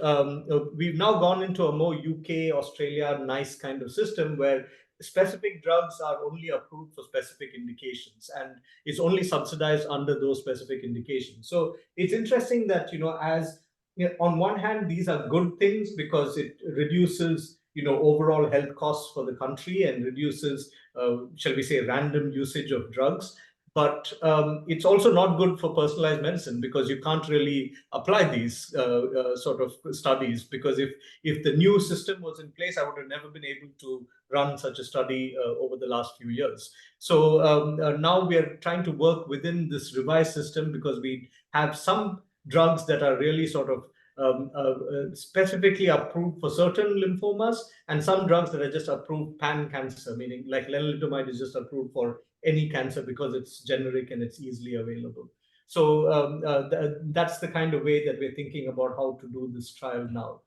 we've now gone into a more UK, Australia, nice kind of system where specific drugs are only approved for specific indications and is only subsidized under those specific indications. So it's interesting that, as on one hand, these are good things because it reduces, overall health costs for the country and reduces, shall we say, random usage of drugs. But it's also not good for personalized medicine because you can't really apply these sort of studies, because if the new system was in place, I would have never been able to run such a study over the last few years. So now we are trying to work within this revised system because we have some drugs that are really sort of specifically approved for certain lymphomas, and some drugs that are just approved pan-cancer, meaning like lenalidomide is just approved for any cancer because it's generic and it's easily available. So that's the kind of way that we're thinking about how to do this trial now.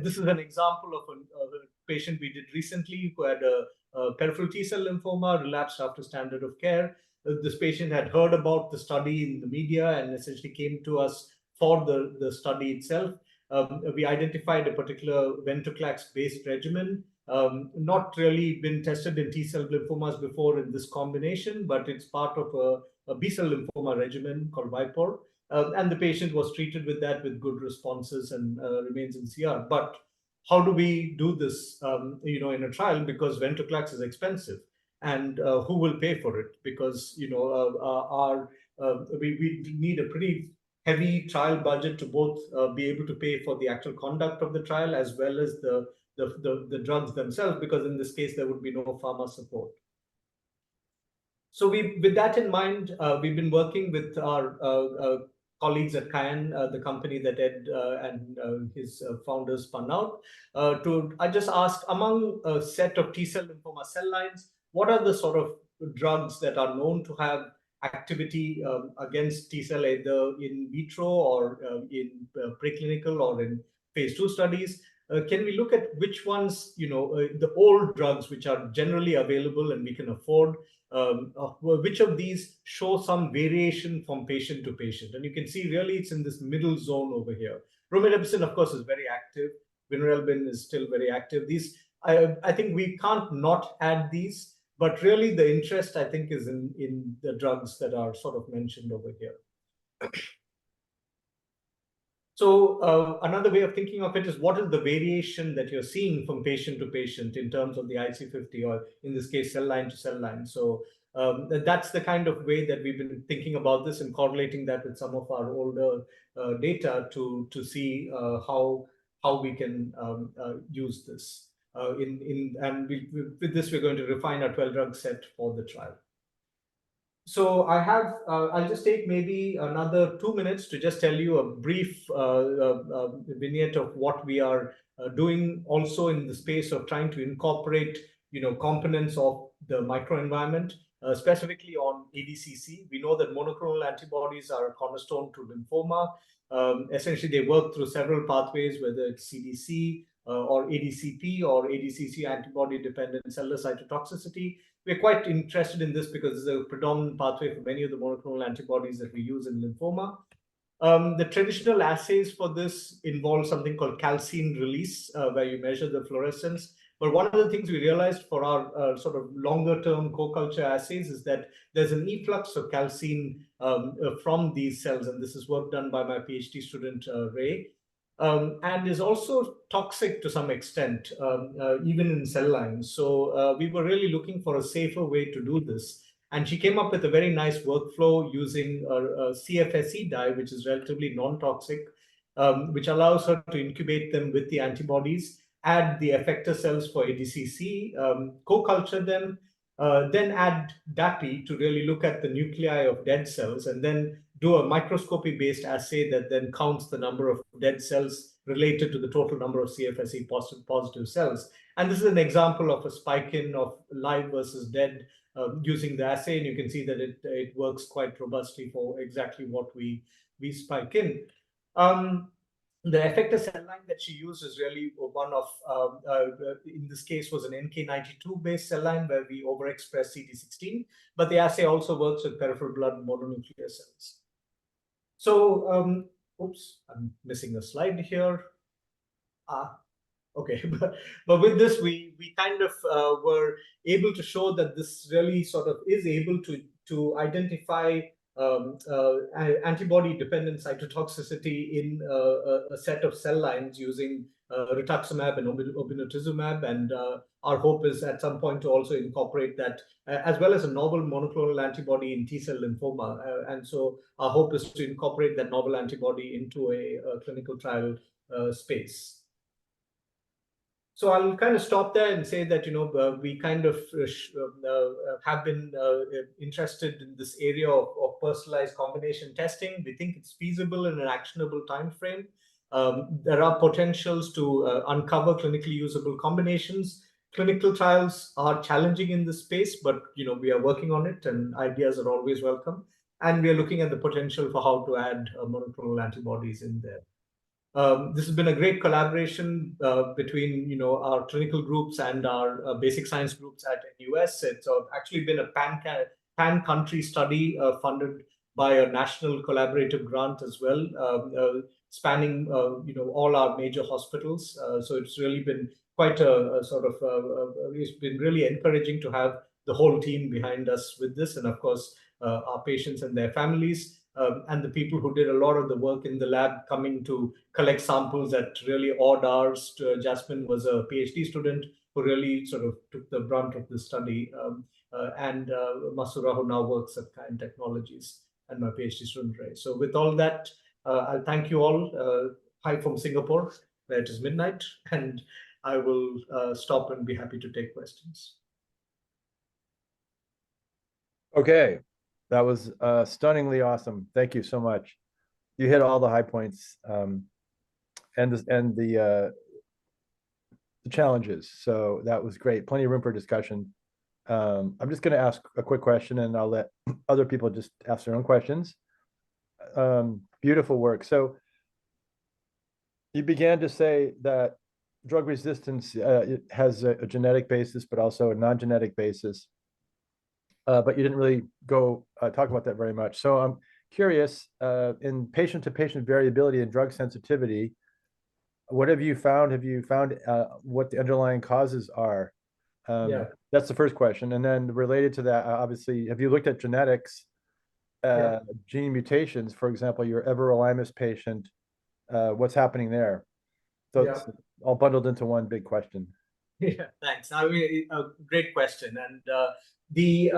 This is an example of a patient we did recently who had a peripheral T-cell lymphoma, relapsed after standard of care. This patient had heard about the study in the media and essentially came to us for the study itself. We identified a particular venetoclax-based regimen, not really been tested in T-cell lymphomas before in this combination, but it's part of a B-cell lymphoma regimen called VIPOR. And the patient was treated with that with good responses and remains in CR. But how do we do this, in a trial? Because venetoclax is expensive, and who will pay for it? Because we need a pretty heavy trial budget to both be able to pay for the actual conduct of the trial as well as the drugs themselves, because in this case there would be no pharma support. So with that in mind, we've been working with our colleagues at Cayenne, the company that Ed and his founders spun out. I just asked, among a set of T-cell lymphoma cell lines, what are the sort of drugs that are known to have activity against T-cell, either in vitro or in preclinical or in phase 2 studies? Can we look at which ones, the old drugs which are generally available and we can afford, which of these show some variation from patient to patient? And you can see really it's in this middle zone over here. Romidepsin, of course, is very active. Vinorelbin is still very active. These, I think we can't not add these, but really the interest, I think, is in the drugs that are sort of mentioned over here. So another way of thinking of it is, what is the variation that you're seeing from patient to patient in terms of the IC50, or in this case, cell line to cell line? So that's the kind of way that we've been thinking about this and correlating that with some of our older data to see how we can use this. And with this, we're going to refine our 12-drug set for the trial. So I'll just take maybe another 2 minutes to just tell you a brief vignette of what we are doing also in the space of trying to incorporate, components of the microenvironment. specifically on ADCC. We know that monoclonal antibodies are a cornerstone to lymphoma. Essentially, they work through several pathways, whether it's CDC or ADCP or ADCC antibody-dependent cellular cytotoxicity. We're quite interested in this because it's a predominant pathway for many of the monoclonal antibodies that we use in lymphoma. The traditional assays for this involve something called calcine release, where you measure the fluorescence. But one of the things we realized for our sort of longer-term co-culture assays is that there's an efflux of calcine from these cells, and this is work done by my PhD student, Ray, and is also toxic to some extent, even in cell lines. So we were really looking for a safer way to do this. And she came up with a very nice workflow using a CFSE dye, which is relatively non-toxic, which allows her to incubate them with the antibodies, add the effector cells for ADCC, co-culture them, then add DAPI to really look at the nuclei of dead cells, and then do a microscopy-based assay that then counts the number of dead cells related to the total number of CFSE positive cells. And this is an example of a spike-in of live versus dead using the assay, and you can see that it works quite robustly for exactly what we spike in. The effector cell line that she used is really one of, in this case, was an NK92 based cell line where we overexpress CD16, but the assay also works with peripheral blood mononuclear cells. So, oops, I'm missing a slide here. Okay, but with this, we kind of were able to show that this really sort of is able to identify antibody-dependent cytotoxicity in a set of cell lines using rituximab and obinutuzumab, and our hope is at some point to also incorporate that as well as a novel monoclonal antibody in T-cell lymphoma. And so our hope is to incorporate that novel antibody into a clinical trial space. So I'll kind of stop there and say that, we kind of have been interested in this area of personalized combination testing. We think it's feasible in an actionable time frame. There are potentials to uncover clinically usable combinations. Clinical trials are challenging in this space, but we are working on it, and ideas are always welcome. And we are looking at the potential for how to add monoclonal antibodies in there. This has been a great collaboration between our clinical groups and our basic science groups at NUS. It's actually been a pan-country study funded by a national collaborative grant as well, spanning all our major hospitals. So it's really been quite a sort of it's been really encouraging to have the whole team behind us with this, and of course our patients and their families. And the people who did a lot of the work in the lab coming to collect samples at really odd hours. Jasmine was a PhD student who really sort of took the brunt of the study. And Masura, who now works at Kind Technologies, and my PhD student, Ray. So with all that, I'll thank you all. Hi from Singapore, where it is midnight, and I will stop and be happy to take questions. Okay. That was stunningly awesome. Thank you so much. You hit all the high points and the challenges. So that was great. Plenty of room for discussion. I'm just going to ask a quick question, and I'll let other people just ask their own questions. Beautiful work. So you began to say that drug resistance has a genetic basis, but also a non-genetic basis. But you didn't really go talk about that very much. So I'm curious, in patient-to-patient variability and drug sensitivity, what have you found? Have you found what the underlying causes are? Yeah. That's the first question. And then related to that, obviously, have you looked at genetics, gene mutations? For example, your everolimus patient, what's happening there? So it's all bundled into one big question. Yeah, thanks. I mean, a great question. And the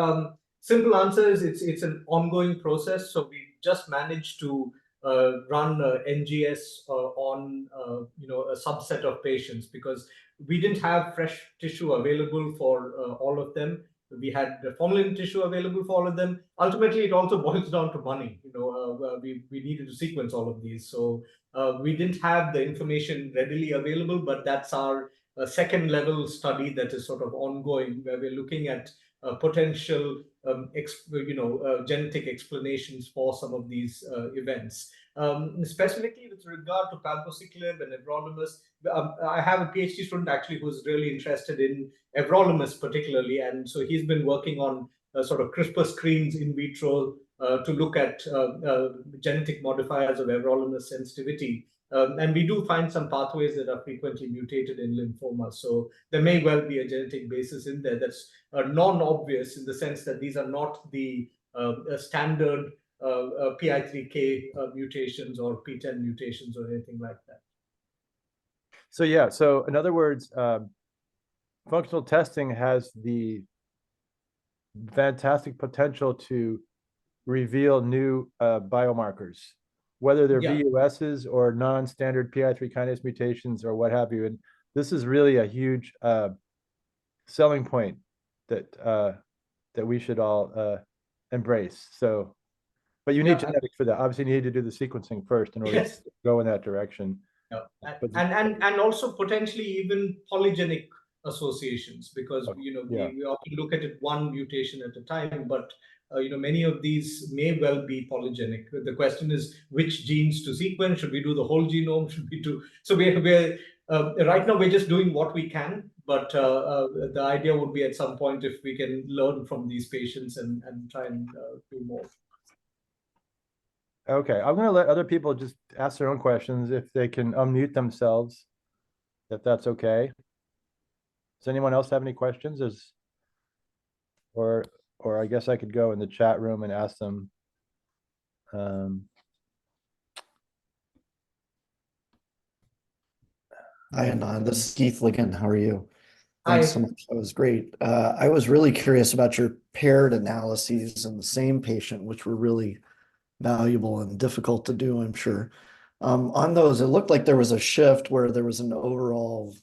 simple answer is it's an ongoing process. So we just managed to run NGS on a subset of patients because we didn't have fresh tissue available for all of them. We had the formalin tissue available for all of them. Ultimately, it also boils down to money. We needed to sequence all of these. So we didn't have the information readily available, but that's our second level study that is sort of ongoing, where we're looking at potential genetic explanations for some of these events. Specifically with regard to palbociclib and everolimus, I have a PhD student actually who's really interested in everolimus particularly, and so he's been working on sort of CRISPR screens in vitro to look at genetic modifiers of everolimus sensitivity. And we do find some pathways that are frequently mutated in lymphoma. So there may well be a genetic basis in there that's non-obvious, in the sense that these are not the standard PI3K mutations or PTEN mutations or anything like that. So yeah, so in other words, functional testing has the fantastic potential to reveal new biomarkers, whether they're VUSs or non-standard PI3 kinase mutations or what have you. And this is really a huge selling point that we should all embrace. So, but you need genetics for that. Obviously, you need to do the sequencing first in order to go in that direction. And also potentially even polygenic associations, because we often look at it one mutation at a time, but many of these may well be polygenic. The question is which genes to sequence. Should we do the whole genome? Should we do so? We're right now we're just doing what we can, but the idea would be at some point if we can learn from these patients and try and do more. Okay, I'm going to let other people just ask their own questions if they can unmute themselves, if that's okay. Does anyone else have any questions? Or I guess I could go in the chat room and ask them. Hi, Anand. This is Keith Ligon. How are you? Thanks so much. That was great. I was really curious about your paired analyses in the same patient, which were really valuable and difficult to do, I'm sure. On those, it looked like there was a shift where there was an overall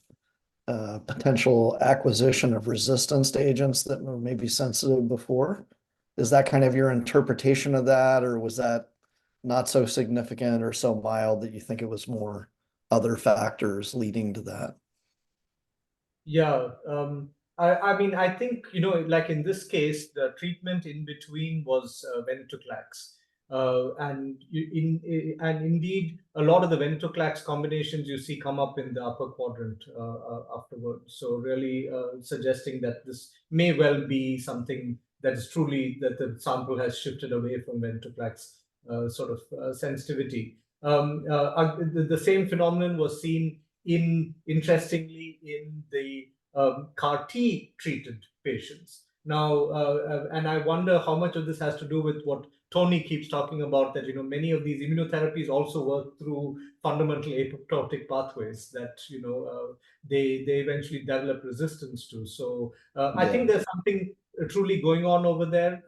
potential acquisition of resistance to agents that were maybe sensitive before. Is that kind of your interpretation of that, or was that not so significant or so mild that you think it was more other factors leading to that? Yeah, I mean, I think, like in this case, the treatment in between was venetoclax. And indeed, a lot of the venetoclax combinations you see come up in the upper quadrant afterwards. So really suggesting that this may well be something that is truly that the sample has shifted away from venetoclax sort of sensitivity. The same phenomenon was seen interestingly in the CAR T treated patients. Now, and I wonder how much of this has to do with what Tony keeps talking about, that many of these immunotherapies also work through fundamental apoptotic pathways that they eventually develop resistance to. So I think there's something truly going on over there,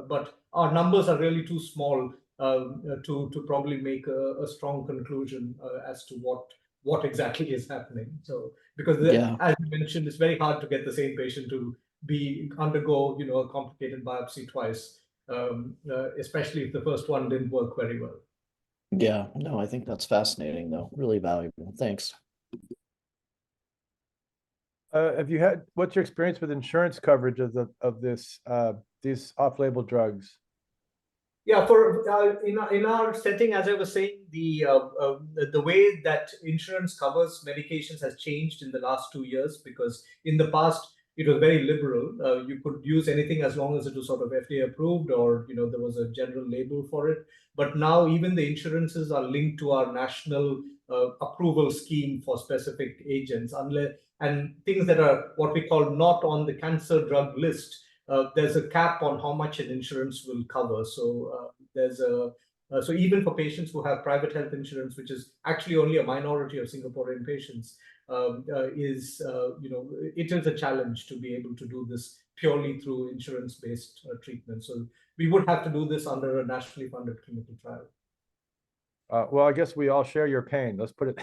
but our numbers are really too small to probably make a strong conclusion as to what exactly is happening. So because as you mentioned, it's very hard to get the same patient to undergo a complicated biopsy twice, especially if the first one didn't work very well. Yeah, no, I think that's fascinating though, really valuable. Thanks. What's your experience with insurance coverage of these off-label drugs? Yeah, for in our setting, as I was saying, the way that insurance covers medications has changed in the last 2 years, because in the past it was very liberal. You could use anything as long as it was sort of FDA approved, or there was a general label for it. But now even the insurances are linked to our national approval scheme for specific agents, and things that are what we call not on the cancer drug list. There's a cap on how much an insurance will cover. So so even for patients who have private health insurance, which is actually only a minority of Singaporean patients, it is a challenge to be able to do this purely through insurance-based treatment. So we would have to do this under a nationally funded clinical trial. Well, I guess we all share your pain. Let's put it.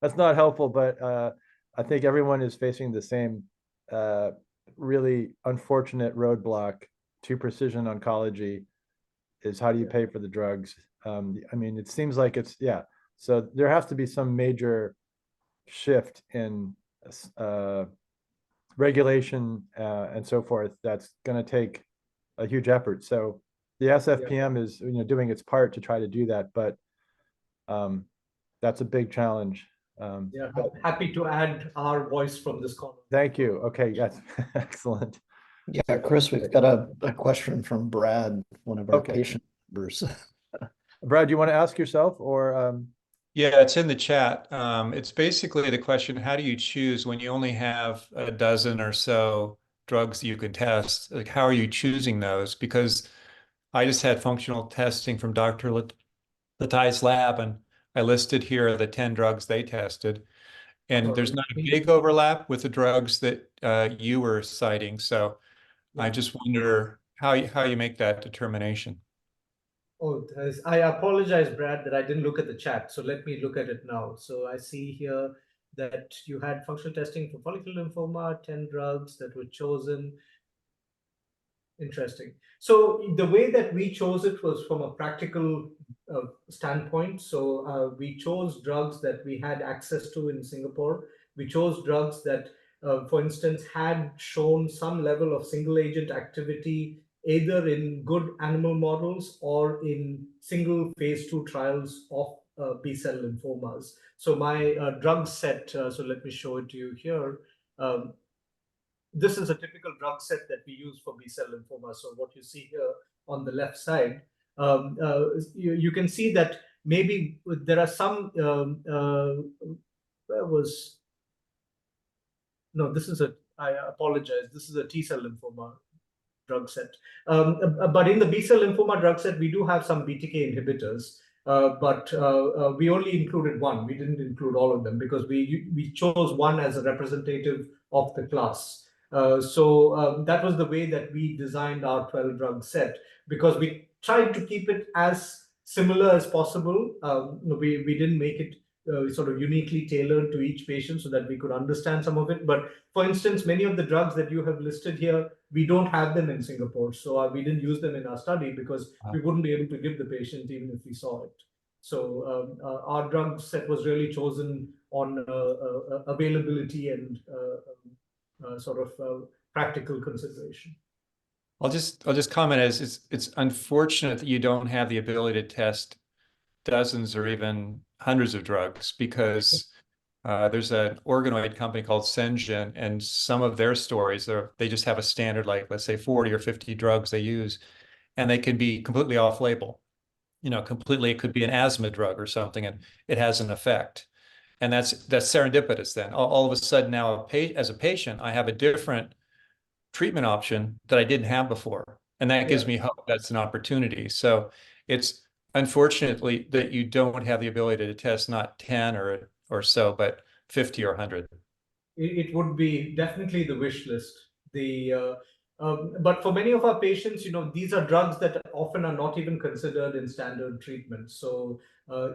That's not helpful, but I think everyone is facing the same really unfortunate roadblock to precision oncology, is how do you pay for the drugs? I mean, it seems like so there has to be some major shift in regulation and so forth, that's going to take a huge effort. So the SFPM is doing its part to try to do that, but that's a big challenge. Yeah, happy to add our voice from this corner. Thank you. Okay, yes, excellent. Yeah, Chris, we've got a question from Brad, one of our patient members. Brad, do you want to ask yourself or? Yeah, it's in the chat. It's basically the question, how do you choose when you only have a dozen or so drugs that you can test? Like, how are you choosing those? Because I just had functional testing from Dr. Latai's lab, and I listed here the 10 drugs they tested. And there's not a big overlap with the drugs that you were citing. So I just wonder how you make that determination. Oh, I apologize, Brad, that I didn't look at the chat. So let me look at it now. So I see here that you had functional testing for follicular lymphoma, 10 drugs that were chosen. Interesting. So the way that we chose it was from a practical standpoint. So we chose drugs that we had access to in Singapore. We chose drugs that, for instance, had shown some level of single agent activity, either in good animal models or in single phase 2 trials of B-cell lymphomas. So my drug set, so let me show it to you here. This is a typical drug set that we use for B-cell lymphoma. So what you see here on the left side, you can see that maybe there are some, I apologize, this is a T-cell lymphoma drug set. But in the B-cell lymphoma drug set, we do have some BTK inhibitors, but we only included one. We didn't include all of them because we chose one as a representative of the class. So that was the way that we designed our 12 drug set, because we tried to keep it as similar as possible. We didn't make it sort of uniquely tailored to each patient so that we could understand some of it. But for instance, many of the drugs that you have listed here, we don't have them in Singapore. So we didn't use them in our study because we wouldn't be able to give the patient even if we saw it. So our drug set was really chosen on availability and sort of practical consideration. I'll just comment as it's unfortunate that you don't have the ability to test dozens or even hundreds of drugs, because there's an organoid company called Sengen, and some of their stories they just have a standard, like let's say 40 or 50 drugs they use, and they can be completely off label. Completely, it could be an asthma drug or something, and it has an effect. And that's serendipitous then. All of a sudden now, as a patient, I have a different treatment option that I didn't have before. And that gives me hope. That's an opportunity. So it's unfortunately that you don't have the ability to test not 10 or so, but 50 or 100. It would be definitely the wish list. But for many of our patients, these are drugs that often are not even considered in standard treatment. So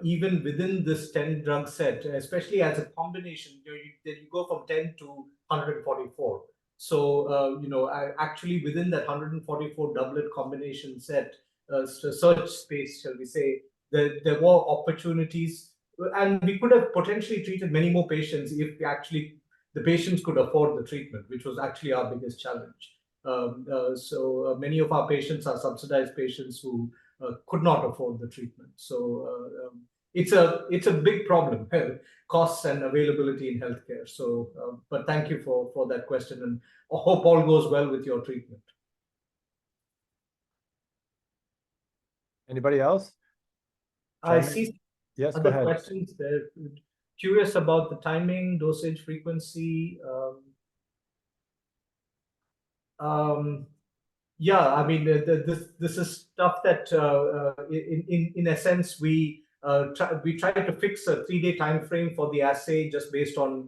even within this 10 drug set, especially as a combination, you go from 10 to 144. So, actually within that 144 doublet combination set, search space, shall we say, there were opportunities, and we could have potentially treated many more patients if the patients could afford the treatment, which was actually our biggest challenge. So many of our patients are subsidized patients who could not afford the treatment. So it's a big problem, costs and availability in healthcare. So, but thank you for that question, and I hope all goes well with your treatment. Anybody else? I see yes, other questions there. Curious about the timing, dosage, frequency. Yeah, I mean, this is stuff that, in a sense, we try to fix a 3-day time frame for the assay just based on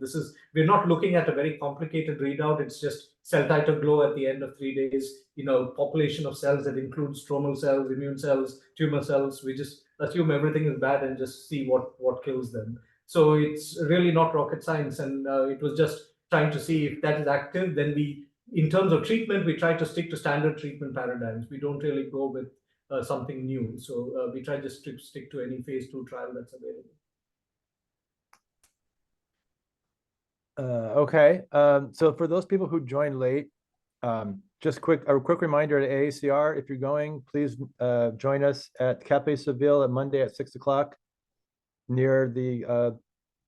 we're not looking at a very complicated readout. It's just cell titer glow at the end of 3 days. Population of cells that includes stromal cells, immune cells, tumor cells. We just assume everything is bad and just see what kills them. So it's really not rocket science, and it was just trying to see if that is active. Then in terms of treatment, we try to stick to standard treatment paradigms. We don't really go with something new. So we try just to stick to any phase 2 trial that's available. Okay, so for those people who joined late, just a quick reminder to AACR, if you're going, please join us at Cafe Seville at Monday at 6 o'clock near the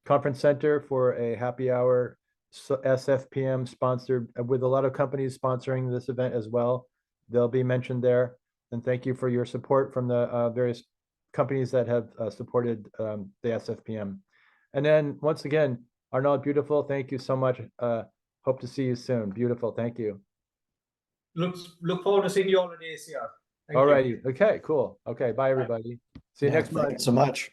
conference center for a happy hour. SFPM sponsored with a lot of companies sponsoring this event as well. They'll be mentioned there. And thank you for your support from the various companies that have supported the SFPM. And then once again, Arnaud, beautiful. Thank you so much. Hope to see you soon. Beautiful. Thank you. Look forward to seeing you all at AACR. All righty. Okay, cool. Okay, bye everybody. See you next month. Thanks so much.